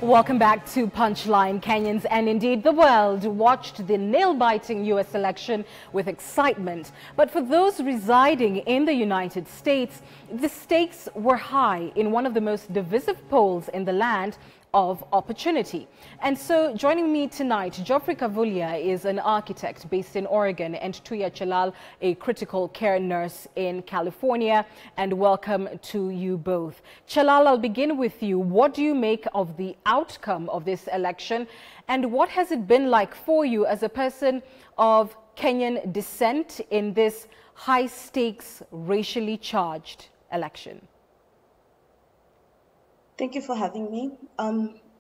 Welcome back to Punchline. Kenyans and indeed the world watched the nail-biting U.S. election with excitement. But for those residing in the United States, the stakes were high in one of the most divisive polls in the land of opportunity. And so joining me tonight, Geoffrey Kavulia is an architect based in Oregon, and Tuya Chalal, a critical care nurse in California. And welcome to you both. Chalal, I'll begin with you. What do you make of the outcome of this election, and what has it been like for you as a person of Kenyan descent in this high-stakes, racially charged election? Thank you for having me.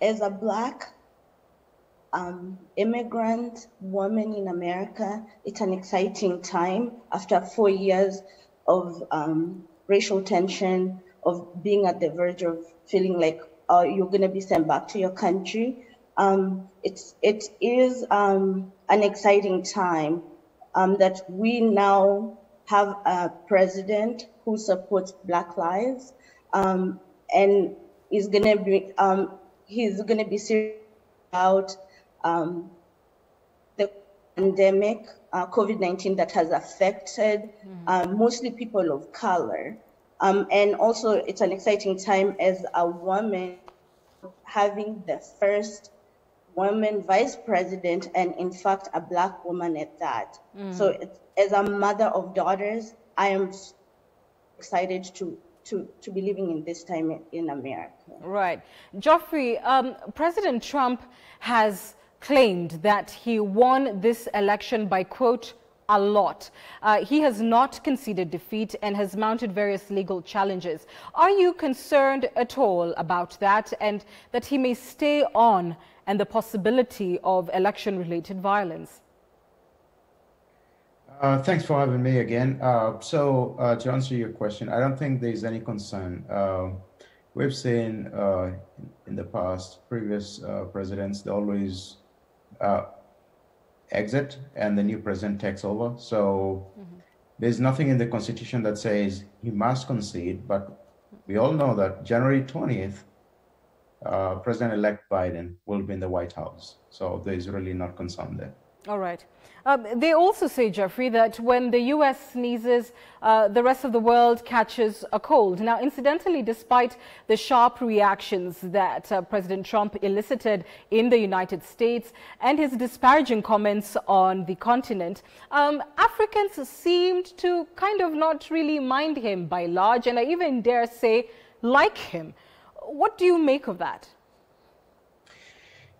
As a Black immigrant woman in America, it's an exciting time after 4 years of racial tension, of being at the verge of feeling like you're going to be sent back to your country. It is an exciting time that we now have a president who supports Black lives and he's gonna be serious about the pandemic, COVID-19, that has affected mostly people of color. And also, it's an exciting time as a woman having the first woman vice president, and in fact, a Black woman at that. So, as a mother of daughters, I am excited to be living in this time in America. Right. Geoffrey, President Trump has claimed that he won this election by, quote, a lot. He has not conceded defeat and has mounted various legal challenges. Are you concerned at all about that, and that he may stay on, and the possibility of election-related violence? Thanks for having me again. To answer your question, I don't think there's any concern. We've seen in the past, previous presidents, they always exit and the new president takes over. So there's nothing in the Constitution that says he must concede, but we all know that January 20th, President-elect Biden will be in the White House. So there's really not concern there. All right. They also say, Geoffrey, that when the U.S. sneezes, the rest of the world catches a cold. Now, incidentally, despite the sharp reactions that President Trump elicited in the United States and his disparaging comments on the continent, Africans seemed to kind of not really mind him by large, and I even dare say like him. What do you make of that?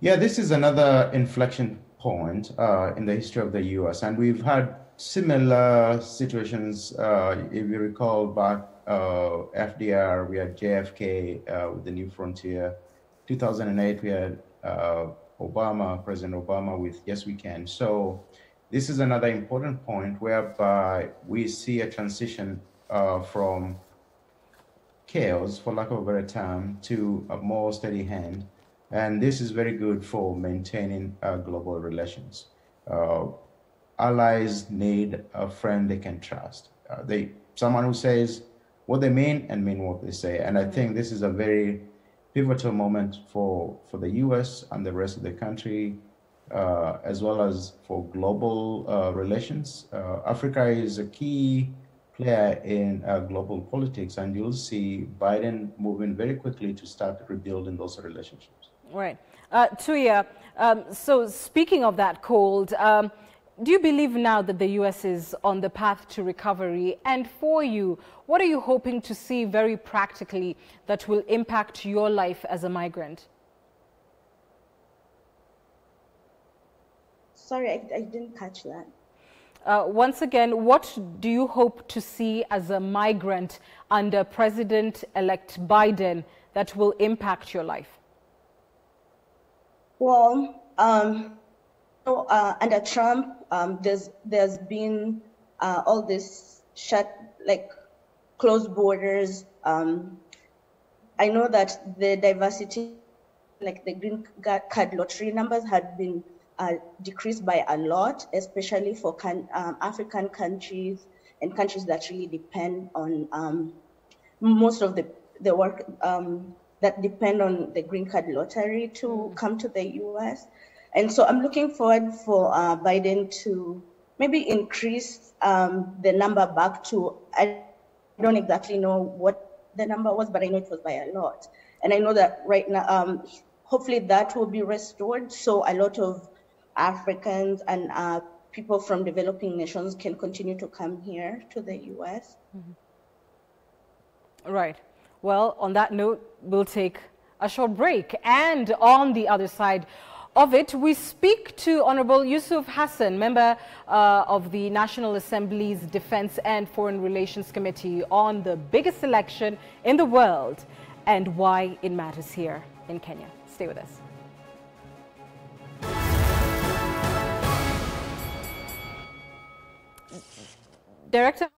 Yeah, this is another inflection point in the history of the U.S. And we've had similar situations. If you recall back, FDR, we had JFK with the New Frontier. 2008, we had President Obama with Yes We Can. So this is another important point whereby we see a transition from chaos, for lack of a better term, to a more steady hand. And this is very good for maintaining global relations. Allies need a friend they can trust. Someone who says what they mean and mean what they say. And I think this is a very pivotal moment for the US and the rest of the country, as well as for global relations. Africa is a key player in global politics, and you'll see Biden moving very quickly to start rebuilding those relationships. Right. Tuya, so speaking of that cold, do you believe now that the U.S. is on the path to recovery? And for you, what are you hoping to see very practically that will impact your life as a migrant? Sorry, I didn't catch that. Once again, what do you hope to see as a migrant under President-elect Biden that will impact your life? Well, under Trump, there's been all this closed borders. I know that the diversity, like the green card lottery numbers, had been decreased by a lot, especially for African countries and countries that really depend on most of the work that depend on the green card lottery to come to the US. And so I'm looking forward for Biden to maybe increase the number back to, I don't exactly know what the number was, but I know it was by a lot. And I know that right now, hopefully that will be restored, so a lot of Africans and people from developing nations can continue to come here to the US. Right. Well, on that note, we'll take a short break. And on the other side of it, we speak to Honorable Yusuf Hassan, member of the National Assembly's Defense and Foreign Relations Committee, on the biggest election in the world and why it matters here in Kenya. Stay with us. Director.